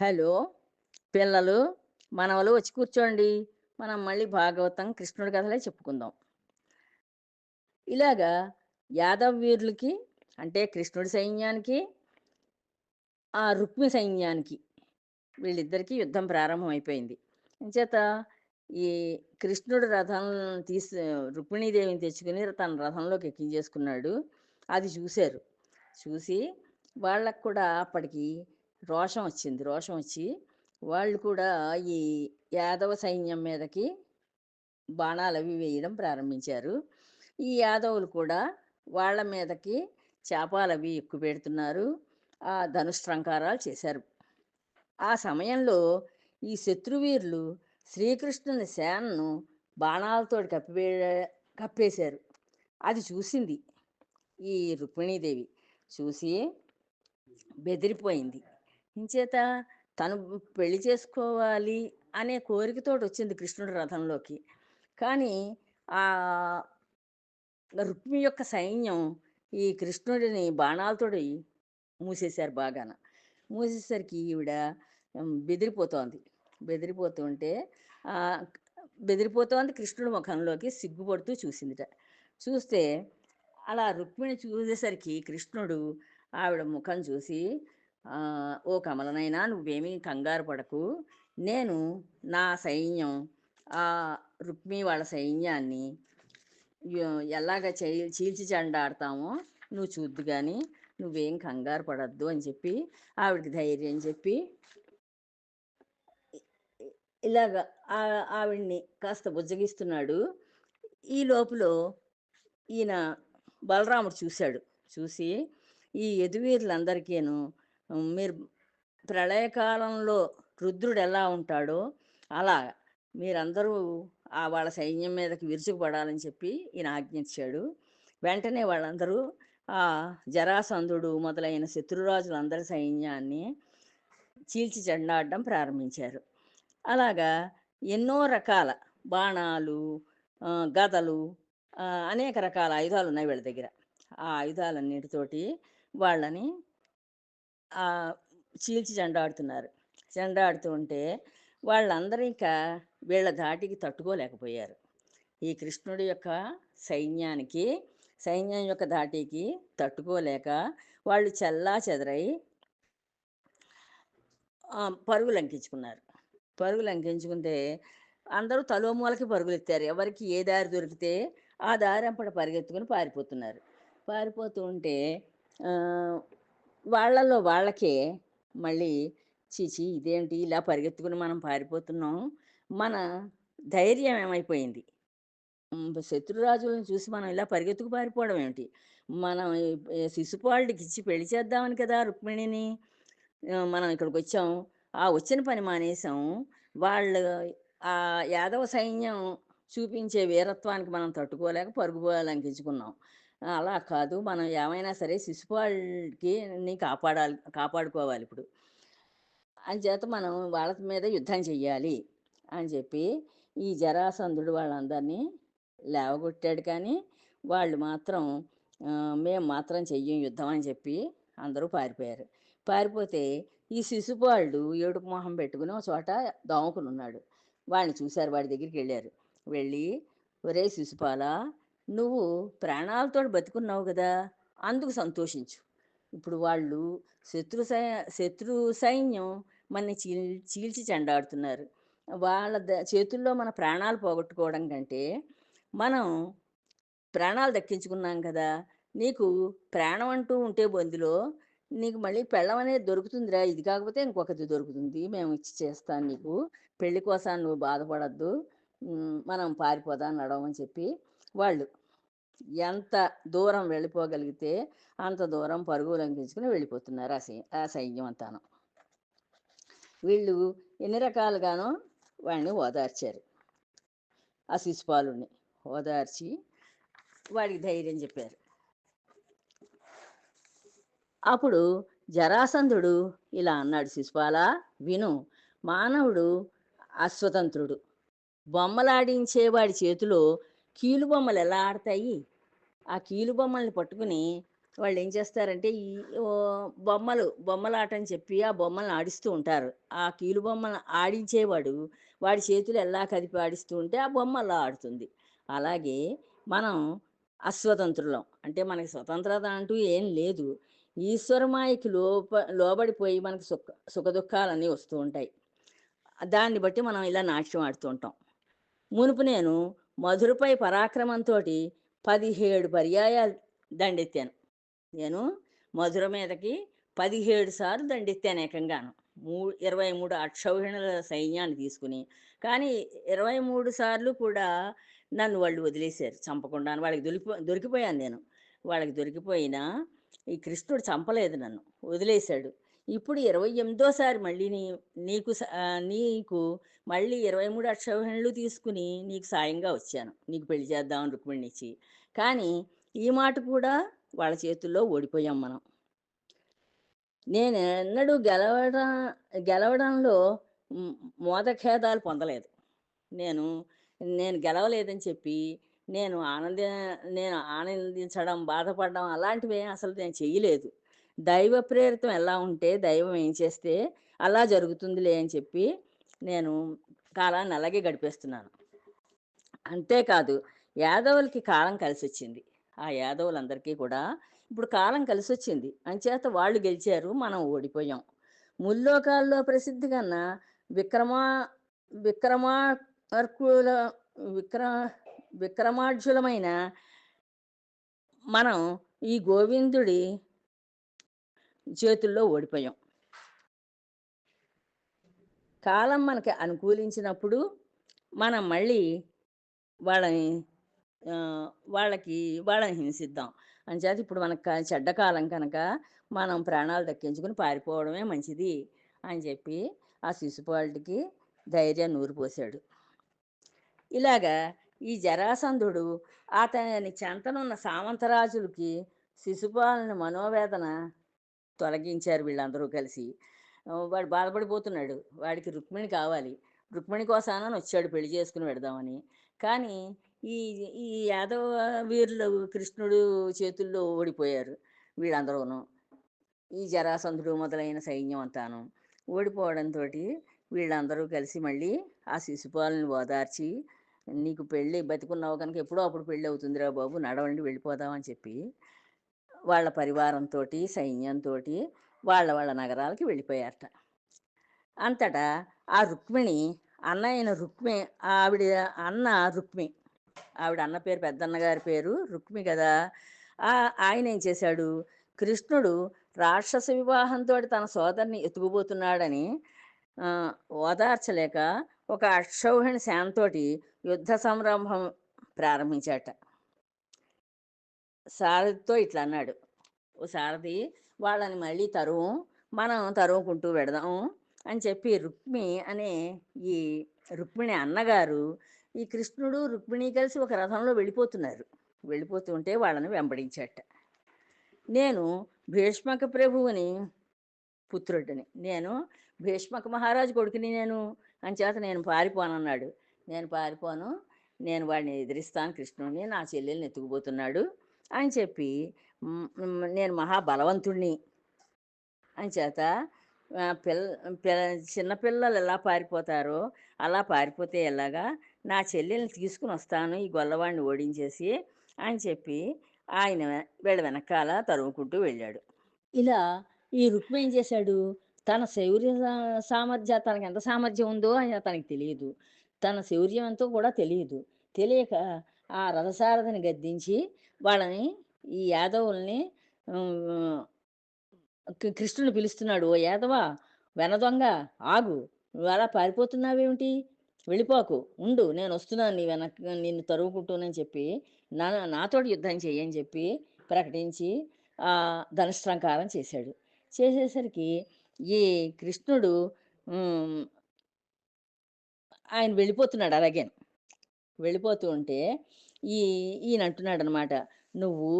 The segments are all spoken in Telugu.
హలో! పిల్లలు, మనవలు వచ్చి కూర్చోండి. మనం మళ్ళీ భాగవతం, కృష్ణుడి కథలే చెప్పుకుందాం. ఇలాగా యాదవ వీరులకి అంటే కృష్ణుడి సైన్యానికి, రుక్మి సైన్యానికి వీళ్ళిద్దరికీ యుద్ధం ప్రారంభమైపోయింది. అంచేత ఈ కృష్ణుడు రథం తీసి రుక్మిణీదేవిని తెచ్చుకొని తన రథంలోకి ఎక్కించేసుకున్నాడు. అది చూశారు. చూసి వాళ్ళకి కూడా అప్పటికి రోషం వచ్చింది. రోషం వచ్చి వాళ్ళు కూడా ఈ యాదవ సైన్యం మీదకి బాణాలవి వేయడం ప్రారంభించారు. ఈ యాదవులు కూడా వాళ్ళ మీదకి శాపాలవి ఎక్కుపెడుతున్నారు. ధనుష్ట్రంకారాలు చేశారు. ఆ సమయంలో ఈ శత్రువీరులు శ్రీకృష్ణుని సేనను బాణాలతోటి కప్పేశారు. అది చూసింది ఈ రుక్మిణీదేవి. చూసి బెదిరిపోయింది. ఇంచేత తను పెళ్లి చేసుకోవాలి అనే కోరికతోటొచ్చింది కృష్ణుడి రథంలోకి. కానీ ఆహ్, రుక్మి యొక్క సైన్యం ఈ కృష్ణుడిని బాణాలతోటి మూసేశారు బాగాన. మూసేసరికి ఈవిడ బెదిరిపోతోంది. బెదిరిపోతుంటే ఆహ్, బెదిరిపోతోంది కృష్ణుడి ముఖంలోకి సిగ్గుపడుతూ చూసిందిట. చూస్తే అలా రుక్మిణి చూసేసరికి కృష్ణుడు ఆవిడ ముఖం చూసి "ఓ కమలనైనా నువ్వేమీ కంగారు పడకు. నేను నా సైన్యం రుక్మి వాళ్ళ సైన్యాన్ని ఎలాగ చీల్చి చెండాడతామో నువ్వు చూద్దు గాని, నువ్వేం కంగారు పడొద్దు" అని చెప్పి ఆవిడకి ధైర్యం చెప్పి ఇ ఇ ఇలాగ ఆవిడని కాస్త బుజ్జగిస్తున్నాడు. ఈ లోపులో ఈయన బలరాముడు చూశాడు. చూసి ఈ యదువీరులందరికీను మీరు ప్రళయకాలంలో రుద్రుడెలా ఉంటాడో అలా మీరందరూ వాళ్ళ సైన్యం మీదకి విరుచుకుపడాలని చెప్పి ఈయన ఆజ్ఞించాడు. వెంటనే వాళ్ళందరూ జరాసంధుడు మొదలైన శత్రురాజులందరి సైన్యాన్ని చీల్చి చెండాడడం ప్రారంభించారు. అలాగా ఎన్నో రకాల బాణాలు, గదలు, అనేక రకాల ఆయుధాలున్నాయి వీళ్ళ దగ్గర. ఆ ఆయుధాలన్నిటితోటి వాళ్ళని ఆహ్, చీల్చి చెండాడుతున్నారు. చెండాడుతూ ఉంటే వాళ్ళందరూ ఇంకా వీళ్ళ ధాటికి తట్టుకోలేకపోయారు. ఈ కృష్ణుడి యొక్క సైన్యానికి, సైన్యం యొక్క ధాటికి తట్టుకోలేక వాళ్ళు చెల్లాచెదరై పరుగు లంకించుకున్నారు. పరుగు లంకించుకుంటే అందరూ తలో మూలకి పరుగులెత్తారు. ఎవరికి ఏ దారి దొరికితే ఆ దారెంబట పరిగెత్తుకొని పారిపోతున్నారు. పారిపోతూ ఉంటే ఆహ్, వాళ్ళలో వాళ్ళకే మళ్ళీ ఛీ! ఛీ! ఇదేంటి ఇలా పరిగెత్తుకొని మనం పారిపోతున్నాం. మన ధైర్యం ఏమైపోయింది? శత్రురాజులను చూసి మనం ఇలా పరిగెత్తుకు పారిపోవడం ఏమిటి? మనం శిశుపాలుడికిచ్చి పెళ్లి చేద్దామని కదా రుక్మిణిని మనం ఇక్కడికొచ్చాం. ఆ వచ్చిన పని మానేసాం. వాళ్ళు యాదవ సైన్యం చూపించే వీరత్వానికి మనం తట్టుకోలేక పరుగు లంకించుకున్నాం. అలా కాదు మనం ఏమైనా సరే శిశుపాలుడికి కాపాడుకోవాలిప్పుడు. అంచేత మనం వాళ్ళ మీద యుద్ధం చెయ్యాలి అని చెప్పి, ఈ జరాసంధుడు వాళ్ళందరినీ లేవగొట్టాడు కానీ, వాళ్ళు మాత్రం మేము మాత్రం చెయ్యం యుద్ధం అని చెప్పి అందరూ పారిపోయారు. పారిపోతే ఈ శిశుపాలుడు ఏడుపు మొహం పెట్టుకుని ఒక చోట దాక్కునున్నాడు. వాడిని చూసారు. వాడి దగ్గరికెళ్ళారు. వెళ్ళి, "ఒరేయ్ శిశుపాలా! నువ్వు ప్రాణాలతోటి బతికున్నావు గదా! అందుకు సంతోషించు. ఇప్పుడు వాళ్ళు శత్రు సై శత్రు సైన్యం మనని చీల్చి చెండాడుతున్నారు. వాళ్ళ చేతుల్లో మన ప్రాణాలు పోగొట్టుకోవడం కంటే, మనం ప్రాణాలు దక్కించుకున్నాం కదా! నీకు ప్రాణం అంటూ ఉంటే బొందిలో, నీకు మళ్ళీ పెళ్ళం అనేది దొరుకుతుందిరా! ఇది కాకపోతే ఇంకొకటి దొరుకుతుంది. మేము ఇచ్చి చేస్తాను నీకు. పెళ్లి కోసం నువ్వు బాధపడొద్దు. మనం పారిపోదాం నడవమని చెప్పి, వాళ్ళు ఎంత దూరం వెళ్ళిపోగలిగితే అంత దూరం పరుగు లంఘించుకొని వెళ్ళిపోతున్నారు ఆ సైన్యం అంతాను. వీళ్ళు ఎన్ని రకాలుగానో వాడిని ఓదార్చారు. ఆ శిశుపాలుడిని ఓదార్చి వాడికి ధైర్యం చెప్పారు. అప్పుడు జరాసంధుడు ఇలా అన్నాడు, శిశుపాలా విను, మానవుడు అస్వతంత్రుడు. బొమ్మలాడించేవాడి చేతిలో కీలుబొమ్మలు ఎలా ఆడతాయి? ఆ కీలుబొమ్మల్ని పట్టుకుని వాళ్ళు ఏం చేస్తారంటే బొమ్మలాట అని చెప్పి ఆ బొమ్మలను ఆడిస్తూ ఉంటారు. ఆ కీలు బొమ్మలను ఆడించేవాడు వాడి చేతులు ఎలా కదిపి ఆడిస్తూ ఉంటే ఆ బొమ్మ అలా ఆడుతుంది. అలాగే మనం అస్వతంత్రులం. అంటే మనకి స్వతంత్రత అంటూ ఏం లేదు. ఈశ్వరమాయకి లోబడిపోయి మనకు సుఖదుఖాలన్నీ వస్తూ ఉంటాయి. దాన్ని బట్టి మనం ఇలా నాట్యం ఆడుతూ ఉంటాం. మునుపు నేను మధురపై పరాక్రమంతోటి 17 పర్యాయాలు దండెత్తాను. నేను మధుర మీదకి 17 సార్లు దండెత్తాను ఏకంగాను. 23 అక్షౌహిణుల సైన్యాన్ని తీసుకుని. కానీ 23 సార్లు కూడా నన్ను వాళ్ళు వదిలేశారు చంపకుండాను. వాళ్ళకి దొరికిపోయాను నేను. వాళ్ళకి దొరికిపోయినా ఈ కృష్ణుడు చంపలేదు నన్ను. వదిలేశాడు. ఇప్పుడు 28 మళ్ళీ నీకు మళ్ళీ 23 అక్షౌహిణులు తీసుకుని నీకు సాయంగా వచ్చాను. నీకు పెళ్లి చేద్దామని రుక్మిణినిచ్చి. కానీ ఈ మాట కూడా వాళ్ళ చేతుల్లో ఓడిపోయాం మనం. నేనెన్నడూ గెలవడంలో హ్మ్, మోదఖేదాలు పొందలేదు. నేను నేను గెలవలేదని చెప్పి నేను ఆనంద నేను ఆనందించడం, బాధపడడం అలాంటివేం అసలు నేను చెయ్యలేదు. దైవ ప్రేరితం ఎలా ఉంటే దైవం ఏం చేస్తే అలా జరుగుతుందిలే అని చెప్పి నేను కాలాన్ని అలాగే గడిపేస్తున్నాను. అంతేకాదు యాదవులకి కాలం కలిసొచ్చింది. ఆ యాదవులందరికీ కూడా ఇప్పుడు కాలం కలిసొచ్చింది. అంచేత వాళ్ళు గెలిచారు. మనం ఓడిపోయాం. ముల్లోకాల్లో ప్రసిద్ధిగన్న విక్రమా విక్రమార్కుల విక్ర విక్రమార్జులమైన మనం ఈ గోవిందుడి చేతుల్లో ఓడిపోయాం. కాలం మనకి అనుకూలించినప్పుడు మనం మళ్ళీ వాళ్ళని ఆహ్, వాళ్ళకి వాళ్ళని హింసిద్దాం. అంచేత ఇప్పుడు మనకు చెడ్డ కాలం కనుక మనం ప్రాణాలు దక్కించుకొని పారిపోవడమే మంచిది అని చెప్పి ఆ శిశుపాలుడికి ధైర్యం నూరిపోశాడు. ఇలాగా ఈ జరాసంధుడు అతని చెంతనున్న సామంతరాజులకి శిశుపాలుని మనోవేదన తొలగించారు వీళ్ళందరూ కలిసి. వాడు బాధపడిపోతున్నాడు. వాడికి రుక్మిణి కావాలి. రుక్మిణి కోసానని వచ్చాడు పెళ్లి చేసుకొని వెడదామని. కానీ ఈ ఈ యాదవ వీరులు కృష్ణుడు చేతుల్లో ఓడిపోయారు వీళ్ళందరూను. ఈ జరాసంధుడు మొదలైన సైన్యం అంతాను. ఓడిపోవడంతోటి వీళ్ళందరూ కలిసి మళ్ళీ ఆ శిశుపాలుని ఓదార్చి, "నీకు పెళ్లి బతికున్నావు కనుక ఎప్పుడో అప్పుడు పెళ్ళవుతుందిరా బాబు! నడవండి వెళ్ళిపోదాం" అని చెప్పి వాళ్ళ పరివారంతోటి, సైన్యంతోటి వాళ్ళ నగరాలకి వెళ్ళిపోయారట. అంతటా ఆ రుక్మిణి ఆవిడ అన్న రుక్మి. ఆవిడ అన్న పేరు పెద్దన్న గారి పేరు రుక్మి గదా! ఆయన ఏం చేశాడు, కృష్ణుడు రాక్షస వివాహంతోటి తన సోదరిని ఎత్తుకుపోతున్నాడని ఆహ్, ఓదార్చలేక ఒక అక్షౌహిణి సేనతోటి యుద్ధ సంరంభం ప్రారంభించాట. సారథితో ఇట్లా అన్నాడు. ఓ సారథి వాళ్ళని మళ్ళీ మనం తరుముకుంటూ వెడదాం అని చెప్పి ఈ రుక్మిణి అన్నగారు ఈ కృష్ణుడు రుక్మిణి కలిసి ఒక రథంలో వెళ్ళిపోతున్నారు. వెళ్ళిపోతుంటే వాళ్ళని వెంబడించాట. నేను భీష్మక ప్రభువుని పుత్రుడిని. నేను భీష్మక మహారాజు కొడుకుని నేను. అంచేత నేను పారిపోనన్నాడు. నేను పారిపోను. నేను వాడిని ఎదిరిస్తాను కృష్ణుడిని. నా చెల్లెల్ని ఎత్తుకుపోతున్నాడు అని చెప్పి నేను మహాబలవంతుడిని అంచేత పిల్ల పిల్ల చిన్న పిల్లలు ఎలా పారిపోతారో అలా పారిపోతే ఎలాగా నా చెల్లెల్ని తీసుకుని వస్తాను ఈ గొల్లవాడిని ఓడించేసి అని చెప్పి ఆయన వీళ్ళ వెనకాల తరుముకుంటూ వెళ్ళాడు. ఇలా ఈ రుక్మి ఏం చేశాడు, తన శౌర్య తనకి ఎంత సామర్థ్యం ఉందో అని తనకి తెలియదు. తన శౌర్యం ఎంతో కూడా తెలియదు. తెలియక ఆ రథసారథిని గద్దించి వాళ్ళని ఈ యాదవుల్ని హ్మ్. కృష్ణుడిని పిలుస్తున్నాడు. "ఓ యాదవా! వెనదొంగ ఆగు! నువ్వలా పారిపోతున్నావేమిటి? వెళ్ళిపోకు. ఉండు నేనొస్తున్నాను నిన్ను తరుముకుంటూనని" చెప్పి నాతోటి యుద్ధం చెయ్యి అని చెప్పి ప్రకటించి ధనుష్ట్రంకారం చేశాడు. చేసేసరికి ఈ కృష్ణుడు హ్మ్. ఆయన వెళ్ళిపోతున్నాడు అలాగేను. వెళ్ళిపోతూ ఉంటే ఈ ఈయనంటున్నాడనమాట. "నువ్వు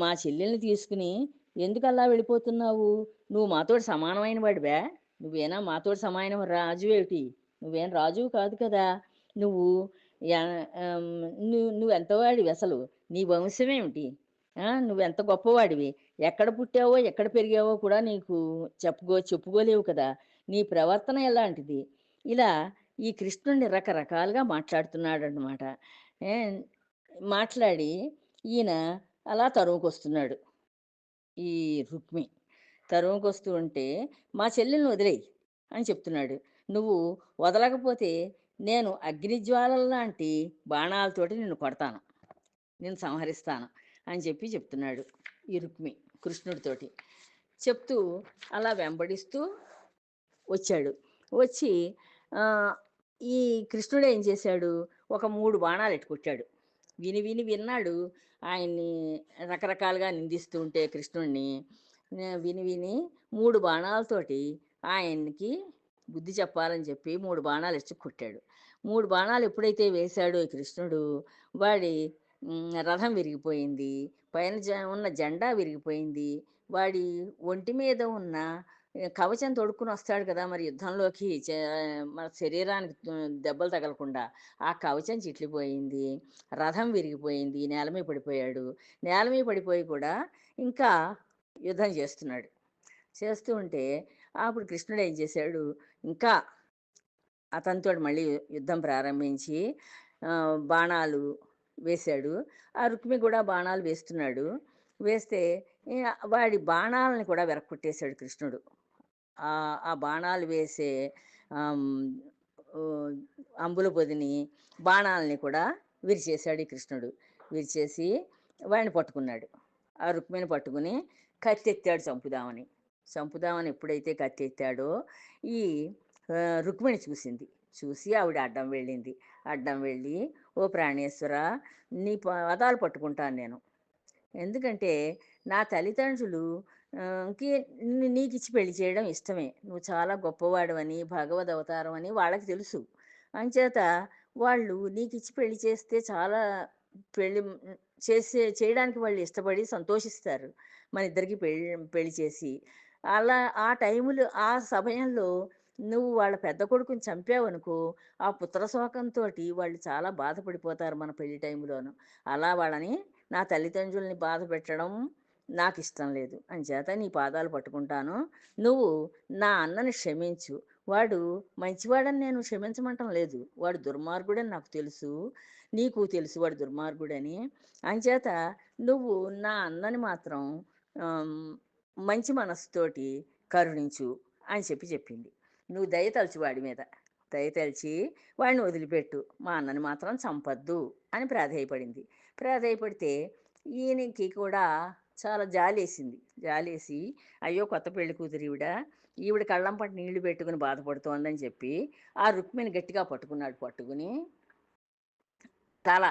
మా చెల్లెల్ని తీసుకుని ఎందుకలా వెళ్ళిపోతున్నావు? నువ్వు మాతోటి సమానమైన వాడివా? నువ్వేనా మాతోటి సమానమైన రాజువేటి? నువ్వేం రాజువు కాదు కదా! నువ్వు యా నువ్వెంత వాడివి అసలు? నీ వంశమేమిటి? నువ్వెంత గొప్పవాడివి. ఎక్కడ పుట్టావో, ఎక్కడ పెరిగావో కూడా నీకు చెప్పుకోలేవు కదా! నీ ప్రవర్తన ఎలాంటిది? ఇలా ఈ కృష్ణుడిని రకరకాలుగా మాట్లాడుతున్నాడనమాట. ఏ మాట్లాడి ఈయన అలా తరువుకొస్తున్నాడు. ఈ రుక్మి. తరుముకొస్తూ ఉంటే, "మా చెల్లెల్ని వదిలేయి" అని చెప్తున్నాడు. "నువ్వు వదలకపోతే నేను అగ్నిజ్వాలల్లాంటి బాణాలతోటి నిన్ను కొడతాను. నిన్ను సంహరిస్తాను" అని చెప్తున్నాడు ఈ రుక్మి కృష్ణుడితోటి. చెప్తూ అలా వెంబడిస్తూ వచ్చాడు. వచ్చి ఆహ్, ఈ కృష్ణుడేం చేశాడు, ఒక 3 బాణాలెట్టి కొట్టాడు. విన్నాడు. ఆయన్ని రకరకాలుగా నిందిస్తూ ఉంటే కృష్ణుడిని విని 3 బాణాలతోటి ఆయనకి బుద్ధి చెప్పాలని చెప్పి 3 బాణాలెచ్చి కొట్టాడు. 3 బాణాలు ఎప్పుడైతే వేశాడో ఈ కృష్ణుడు, వాడి రథం విరిగిపోయింది. పైన ఉన్న జెండా విరిగిపోయింది. వాడి ఒంటి మీద ఉన్న కవచం తొడుక్కొని వస్తాడు కదా! మరి యుద్ధంలోకి మన శరీరానికి దెబ్బలు తగలకుండా. ఆ కవచం చిట్లిపోయింది. రథం విరిగిపోయింది. నేల మీద పడిపోయాడు. నేల మీద పడిపోయి కూడా ఇంకా యుద్ధం చేస్తున్నాడు. చేస్తూ ఉంటే అప్పుడు కృష్ణుడు ఏం చేశాడు, ఇంకా అతనితోటి మళ్ళీ యుద్ధం ప్రారంభించి బాణాలు వేశాడు. ఆ రుక్మి కూడా బాణాలు వేస్తున్నాడు. వేస్తే వాడి బాణాలని కూడా విరగ్గొట్టేశాడు కృష్ణుడు. ఆ బాణాలు వేసే ఆహ్, ఓహ్, అంబుల పొదిని, బాణాలని కూడా విరిచేశాడు ఈ కృష్ణుడు. విరిచేసి వాడిని పట్టుకున్నాడు. ఆ రుక్మిణిని పట్టుకుని కత్తెత్తాడు చంపుదామని. చంపుదామని ఎప్పుడైతే కత్తెత్తాడో ఈ రుక్మిణి చూసింది. చూసి ఆవిడ అడ్డం వెళ్ళింది. అడ్డం వెళ్ళి, "ఓ ప్రాణేశ్వర, నీ పాదాలు పట్టుకుంటాను నేను. ఎందుకంటే నా తల్లిదండ్రులు కి నీకిచ్చి పెళ్లి చేయడం ఇష్టమే. నువ్వు చాలా గొప్పవాడివని, భగవద్ అవతారం అని వాళ్ళకి తెలుసు. అంచేత వాళ్ళు నీకిచ్చి పెళ్లి చేస్తే చాలా పెళ్లి చేయడానికి వాళ్ళు ఇష్టపడి సంతోషిస్తారు. మన ఇద్దరికి పెళ్లి చేసి. అలా ఆ టైములో ఆ సమయంలో నువ్వు వాళ్ళ పెద్ద కొడుకుని చంపావనుకో, ఆ పుత్రశోకంతోటి వాళ్ళు చాలా బాధపడిపోతారు మన పెళ్లి టైంలోను. అలా వాళ్ళని నా తల్లిదండ్రులని బాధ పెట్టడం నాకిష్టం లేదు. అంచేత నీ పాదాలు పట్టుకుంటాను. నువ్వు నా అన్నని క్షమించు. వాడు మంచివాడని నేను క్షమించమంటం లేదు. వాడు దుర్మార్గుడని నాకు తెలుసు. నీకు తెలుసు వాడు దుర్మార్గుడని. అంచేత నువ్వు నా అన్నని మాత్రం ఆహ్, మంచి మనస్సుతోటి కరుణించు అని చెప్పింది. నువ్వు దయతలచు వాడి మీద. దయతలిచి వాడిని వదిలిపెట్టు. మా అన్నని మాత్రం చంపొద్దు అని ప్రాధేయపడింది. ప్రాధేయపడితే ఈయనకి కూడా చాలా జాలేసింది. జాలేసి, అయ్యో! కొత్త పెళ్లి కూతురు ఈవిడ. ఈవిడ కళ్ళంపట నీళ్లు పెట్టుకుని బాధపడుతోందని చెప్పి, ఆ రుక్మిణి గట్టిగా పట్టుకున్నాడు. పట్టుకుని తల,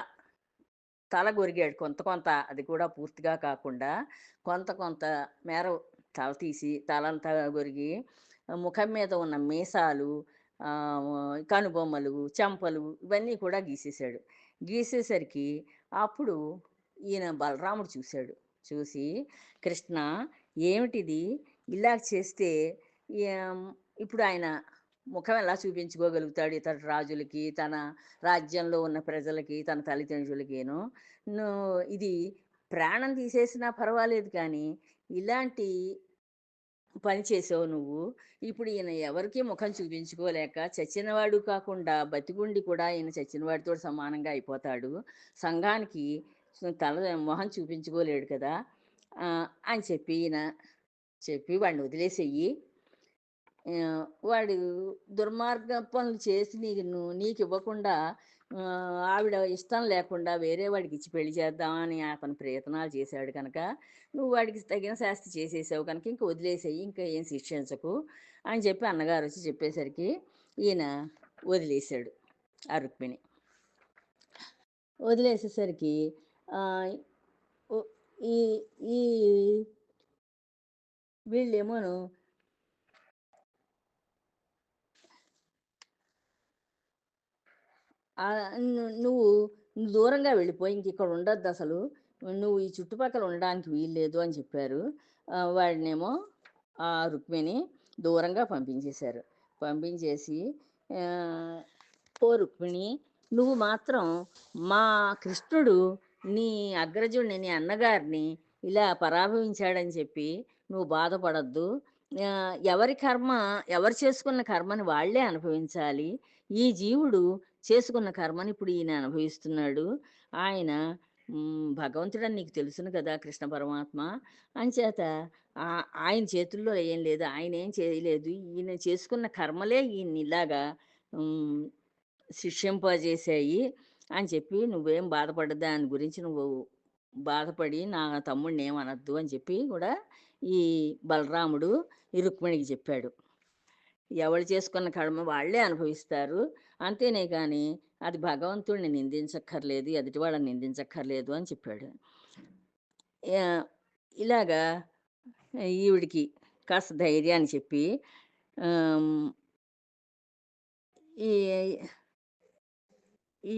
తల గొరిగాడు కొంత కొంత. అది కూడా పూర్తిగా కాకుండా కొంత కొంత మేర తల తీసి, తలంతా గొరిగి, ముఖం మీద ఉన్న మీసాలు, కనుబొమ్మలు, చెంపలు ఇవన్నీ కూడా గీసేశాడు. గీసేసరికి అప్పుడు ఈయన బలరాముడు చూశాడు. చూసి, "కృష్ణ, ఏమిటిది? ఇలా చేస్తే ఏం" ఇప్పుడు ఆయన ముఖం ఎలా చూపించుకోగలుగుతాడు ఇతర రాజులకి, తన రాజ్యంలో ఉన్న ప్రజలకి, తన తల్లిదండ్రులకిను. ఇది ప్రాణం తీసేసినా పర్వాలేదు కానీ, ఇలాంటి పని చేసావు నువ్వు. ఇప్పుడు ఈయన ఎవరికీ ముఖం చూపించుకోలేక, చచ్చినవాడు కాకుండా బతికుండి కూడా ఈయన చచ్చినవాడితోటి సమానంగా అయిపోతాడు. సంఘానికి మొహం చూపించుకోలేడు కదా! అని చెప్పి ఈయన చెప్పి వాడిని వదిలేసెయ్యి. వాడు దుర్మార్గ పనులు చేసి నీకివ్వకుండా ఆవిడ ఇష్టం లేకుండా వేరే వాడికిచ్చి పెళ్లి చేద్దామని అతను ప్రయత్నాలు చేశాడు కనుక, నువ్వు వాడికి తగిన శాస్తి చేసేసావు కనుక ఇంక వదిలేసేయి. ఇంకా ఏం శిక్షించకు అని చెప్పి అన్నగారొచ్చి చెప్పేసరికి ఈయన వదిలేసాడు ఆ రుక్మిణి. వదిలేసేసరికి ఆహ్, ఉ ఈ ఈ వీళ్ళేమోను నువ్వు దూరంగా వెళ్ళిపో. ఇంకిక్కడ ఉండొద్దసలు. నువ్వు ఈ చుట్టుపక్కల ఉండడానికి వీల్లేదు అని చెప్పారు. వాడినేమో ఆ రుక్మిణి దూరంగా పంపించేశారు. పంపించేసి ఆహ్, "ఓ రుక్మిణి, నువ్వు మాత్రం మా కృష్ణుడు నీ అగ్రజుడిని, నీ అన్నగారిని ఇలా పరాభవించాడని చెప్పి నువ్వు బాధపడొద్దు. ఎవరి కర్మ ఎవరు చేసుకున్న కర్మని వాళ్ళే అనుభవించాలి. ఈ జీవుడు చేసుకున్న కర్మని ఇప్పుడు ఈయన అనుభవిస్తున్నాడు. ఆయన భగవంతుడని నీకు తెలుసును కదా కృష్ణ పరమాత్మ. అంచేత ఆయన చేతుల్లో ఏం లేదు. ఆయనేం చేయలేదు. ఈయన చేసుకున్న కర్మలే ఈయన్నిలాగా హ్మ్. శిక్షింపజేశాయి అని చెప్పి, "నువ్వేం బాధపడ దాని గురించి నువ్వు బాధపడి నా తమ్ముడినేమనొద్దు" అని చెప్పి కూడా ఈ బలరాముడు ఈ రుక్మిణికి చెప్పాడు. ఎవరు చేసుకున్న కర్మ వాళ్ళే అనుభవిస్తారు. అంతేనే గాని అది భగవంతుడిని నిందించక్కర్లేదు, ఎదుటి వాళ్ళని నిందించక్కర్లేదు అని చెప్పాడు. యాహ్! ఇలాగా ఈవిడికి కాస్త ధైర్యాన్ని చెప్పి ఆహ్, ఈ ఈ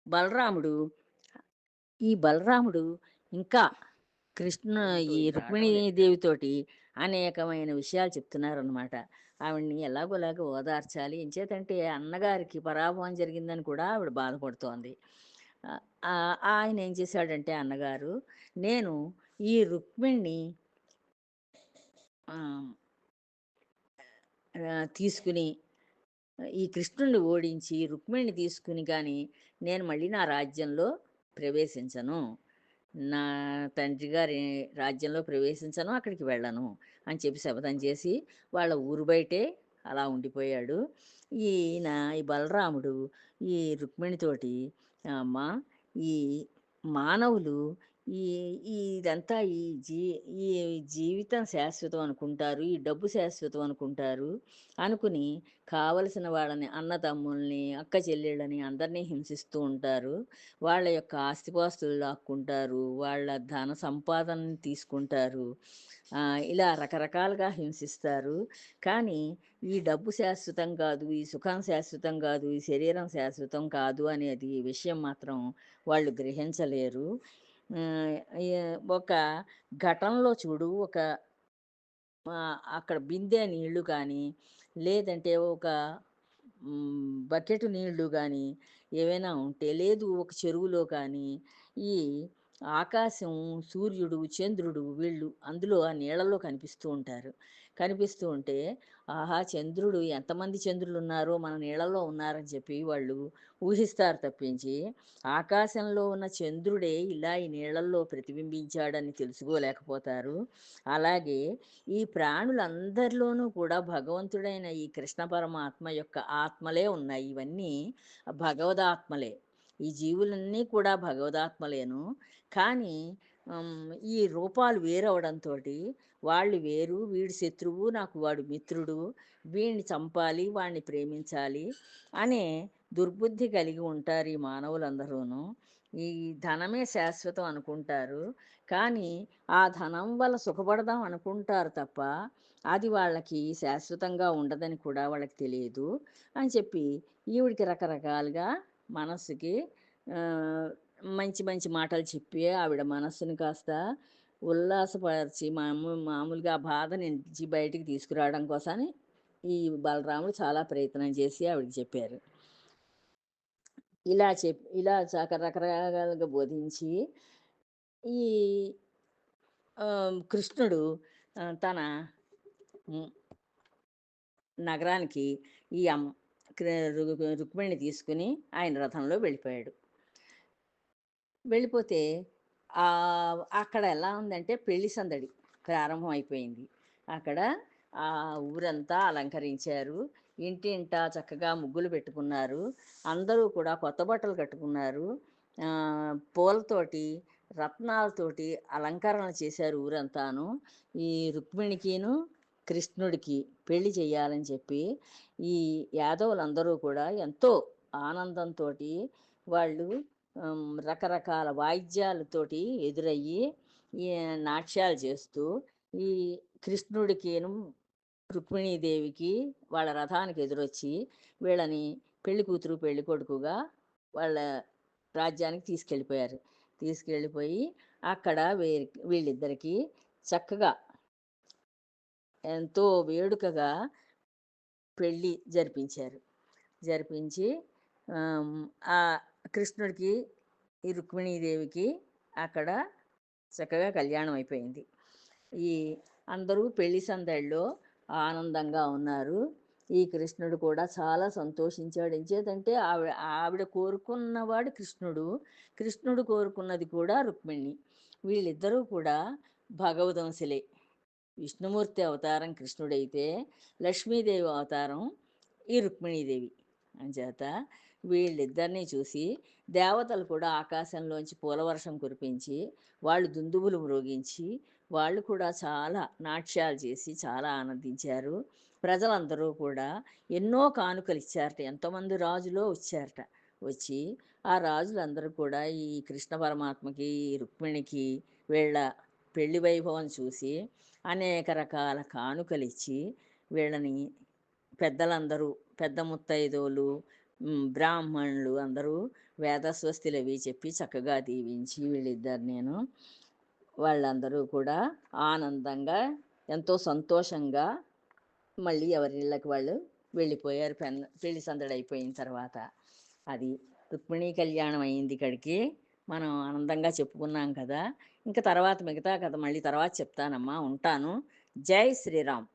బలరాముడు బలరాముడు ఇంకా ఎంతో ఈ ఇక్కడ రుక్మిణీ ఆటలు నేర్పాడు. దేవితోటి అనేకమైన విషయాలు చెప్తున్నారనమాట. ఆవిడని ఎలాగోలాగా ఓదార్చాలి. ఎంచేతంటే అన్నగారికి పరాభవం జరిగిందని కూడా ఆవిడ బాధపడుతోంది. ఆయన ఏం చేశాడంటే అన్నగారు, నేను ఈ రుక్మిణిని ఆహ్, తీసుకుని ఈ కృష్ణుడిని ఓడించి రుక్మిణిని తీసుకుని గాని నేను మళ్ళీ నా రాజ్యంలో ప్రవేశించను. నా తండ్రి గారి రాజ్యంలో ప్రవేశించను, అక్కడికి వెళ్ళను అని చెప్పి శపథం చేసి వాళ్ళ ఊరు బయటే అలా ఉండిపోయాడు. ఈయన ఈ బలరాముడు ఈ రుక్మిణితోటి అమ్మా ఈ మానవులు ఈ ఇదంతా ఈ జీవితం శాశ్వతం అనుకుంటారు. ఈ డబ్బు శాశ్వతం అనుకుంటారు. అనుకుని కావలసిన వాళ్ళని అన్నతమ్ముల్ని, అక్క చెల్లెళ్ళని అందరినీ హింసిస్తూ ఉంటారు. వాళ్ళ యొక్క ఆస్తిపాస్తులు లాక్కుంటారు. వాళ్ళ ధన సంపాదనని తీసుకుంటారు. ఇలా రకరకాలుగా హింసిస్తారు. కానీ ఈ డబ్బు శాశ్వతం కాదు, ఈ సుఖం శాశ్వతం కాదు, ఈ శరీరం శాశ్వతం కాదు అనేది విషయం మాత్రం వాళ్ళు గ్రహించలేరు. ఆహ్, ఎ ఒక ఘటనలో చూడు ఒక అక్కడ బిందె నీళ్ళు కానీ, లేదంటే ఒక బకెట్ నీళ్ళు గానీ, ఏవైనా ఉంటే, లేదు ఒక చెరువులో కానీ, ఈ ఆకాశం, సూర్యుడు, చంద్రుడు వీళ్ళు అందులో ఆ నీళ్ళలో కనిపిస్తూ ఉంటారు. కనిపిస్తూ ఉంటే, ఆహా! చంద్రుడు ఎంతమంది చంద్రులున్నారో మన నీళ్ళలో ఉన్నారని చెప్పి వాళ్ళు ఊహిస్తారు తప్పించి, ఆకాశంలో ఉన్న చంద్రుడే ఇలా ఈ నీళ్ళల్లో ప్రతిబింబించాడని తెలుసుకోలేకపోతారు. అలాగే ఈ ప్రాణులందరిలోనూ కూడా భగవంతుడైన ఈ కృష్ణ పరమాత్మ యొక్క ఆత్మలే ఉన్నాయి. ఇవన్నీ భగవదాత్మలే. ఈ జీవులన్నీ కూడా భగవదాత్మలేను. కానీ ఈ రూపాలు వేరవడంతోటి వాళ్ళు వేరు, వీడు శత్రువు, నాకు వాడు మిత్రుడు, వీడిని చంపాలి, వాడిని ప్రేమించాలి అనే దుర్బుద్ధి కలిగి ఉంటారు ఈ మానవులందరూను. ఈ ధనమే శాశ్వతం అనుకుంటారు. కానీ ఆ ధనం వల్ల సుఖపడదాం అనుకుంటారు తప్ప, అది వాళ్ళకి శాశ్వతంగా ఉండదని కూడా వాళ్ళకి తెలియదు అని చెప్పి, ఈవిడికి రకరకాలుగా మనస్సుకి ఆహ్, మంచి మంచి మాటలు చెప్పి, ఆవిడ మనస్సుని కాస్త ఉల్లాసపరిచి, మామూలుగా ఆ బాధ నుంచి బయటికి తీసుకురావడం కోసమని, ఈ బలరాముడు చాలా ప్రయత్నం చేసి ఆవిడకి చెప్పారు. ఇలా రకరకాలుగా బోధించి, ఈ కృష్ణుడు తన హ్మ్, నగరానికి ఈ అమ్ క్ర రు రుక్మిణిని తీసుకొని ఆయన రథంలో వెళ్ళిపోయాడు. వెళ్ళిపోతే అక్కడ ఎలా ఉందంటే పెళ్లి సందడి ప్రారంభం అయిపోయింది. అక్కడ ఊరంతా అలంకరించారు. ఇంటింటా చక్కగా ముగ్గులు పెట్టుకున్నారు. అందరూ కూడా కొత్త బట్టలు కట్టుకున్నారు. పూలతోటి, రత్నాలతోటి అలంకరణ చేశారు ఊరంతాను. ఈ రుక్మిణికిను, కృష్ణుడికి పెళ్లి చేయాలని చెప్పి ఈ యాదవులందరూ కూడా ఎంతో ఆనందంతోటి వాళ్ళు రకరకాల వాయిద్యాలతోటి ఎదురయ్యి ఈ నాట్యాలు చేస్తూ ఈ కృష్ణుడికిను, రుక్మిణీదేవికి వాళ్ళ రథానికి ఎదురొచ్చి వీళ్ళని పెళ్లి కూతురు, పెళ్లి కొడుకుగా వాళ్ళ రాజ్యానికి తీసుకెళ్ళిపోయారు. తీసుకెళ్ళిపోయి అక్కడ వీళ్ళిద్దరికీ చక్కగా ఎంతో వేడుకగా పెళ్లి జరిపించారు. జరిపించి ఆహ్, ఆ కృష్ణుడికి ఈ రుక్మిణీదేవికి అక్కడ చక్కగా కళ్యాణం అయిపోయింది. ఈ అందరూ పెళ్లి సందడిలో ఆనందంగా ఉన్నారు. ఈ కృష్ణుడు కూడా చాలా సంతోషించాడు. ఎంచేతంటే ఆవిడ ఆవిడ కోరుకున్నవాడు కృష్ణుడు. కృష్ణుడు కోరుకున్నది కూడా రుక్మిణి. వీళ్ళిద్దరూ కూడా భగవదంశులే. విష్ణుమూర్తి అవతారం కృష్ణుడైతే, లక్ష్మీదేవి అవతారం ఈ రుక్మిణీదేవి. అంచేత వీళ్ళిద్దరినీ చూసి దేవతలు కూడా ఆకాశంలోంచి పూలవర్షం కురిపించి, వాళ్ళు దుందుబులు మ్రోగించి, వాళ్ళు కూడా చాలా నాట్యాలు చేసి చాలా ఆనందించారు. ప్రజలందరూ కూడా ఎన్నో కానుకలు ఇచ్చారట. ఎంతోమంది రాజులో వచ్చారట. వచ్చి ఆ రాజులందరూ కూడా ఈ కృష్ణ పరమాత్మకి, ఈ రుక్మిణికి వీళ్ళ పెళ్లి వైభవం చూసి అనేక రకాల కానుకలిచ్చి వీళ్ళని పెద్దలందరూ పెద్ద ముత్తైదువులు, బ్రాహ్మణులు అందరూ వేదస్వస్తులు అవి చెప్పి చక్కగా దీవించి వీళ్ళిద్దరినేను వాళ్ళందరూ కూడా ఆనందంగా ఎంతో సంతోషంగా మళ్ళీ ఎవరిళ్ళకి వాళ్ళు వెళ్ళిపోయారు. పెళ్లి సందడి అయిపోయిన తర్వాత అది రుక్మిణీ కళ్యాణం అయింది. ఇక్కడికి మనం ఆనందంగా చెప్పుకున్నాం కదా. ఇంకా తర్వాత మిగతా కథ మళ్ళీ తర్వాత చెప్తానమ్మా. ఉంటాను. జై శ్రీరామ్.